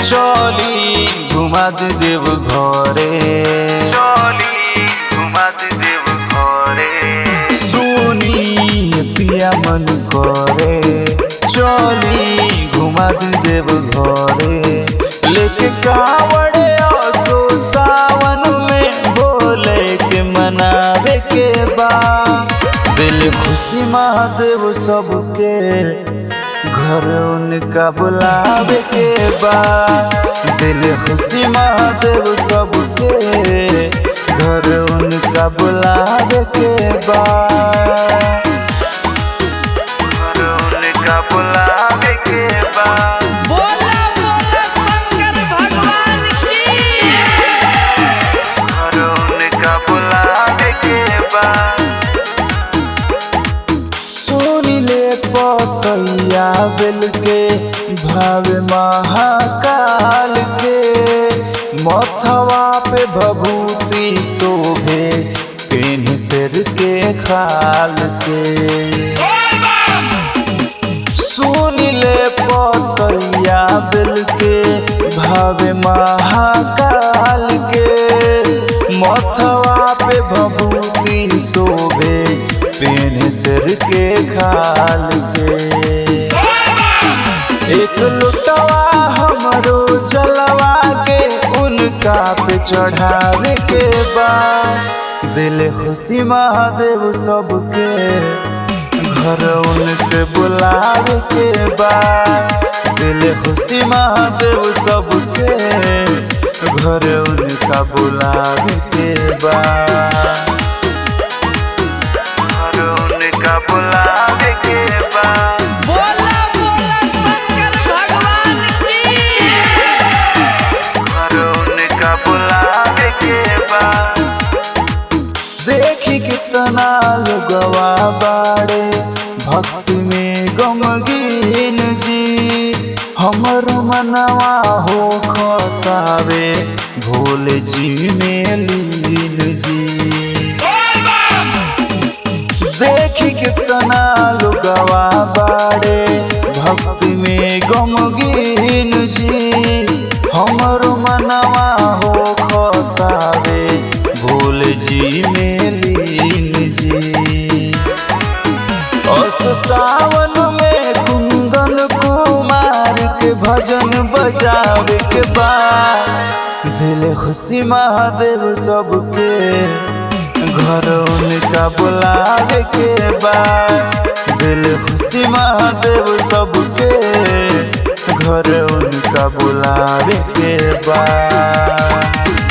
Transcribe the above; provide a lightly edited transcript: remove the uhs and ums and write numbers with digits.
चली घुमा दे देव घरे, चली घुमा दे देव घरे। सुनी पिया मन करे, चली घुमा दे देव घरे। लेके कावड़े असो सावन में बोले के मनावे के बा। दिल खुशी महादेव सबके घर उनका बुलावे के बा। दिल खुशी महादेव सबके घर उनका बुलावे के बा। घर उनका बुलावे के बा। बोला बोला शंकर भगवान की। घर उनका बुलावे के बा। सुनिले पतैया बेल के भावे महाकाल के। मथवा पे भभूति शोभे पेन सिर के खाल के। सुनिले पतैया बेल के भावे महाकाल के। मथवा पे भभूति शोभे पेन सिर के खाल के। एक लुटवा हमरो जलवा के उनका पे चढ़ावे के बा। दिल खुशी महादेव सबके घर उनके बुलावे के बा। दिल खुशी महादेव सबके घर उनका बुलावे के बा। घर उनका बुलावे के बा। बोला बोला शंकर भगवान की। घर उनका बुलावे के बा। देखी कितना लोगवा बाड़े भक्ति में गमगीन जी। हमर मनवा हो खतावे भोले जी में लीन जी। देखी कितना लोगवा बाड़े भक्ति में गमगीन जी। हमर मनवा हो खतावे भोले जी में लीन जी। और सावन में कुंदन कुमार के भजन बजावे के बाद। दिल खुशी महादेव सबके घर उनका बुलावे के बाद। दिल खुशी महादेव सबके घर उनका बुलावे के बाद।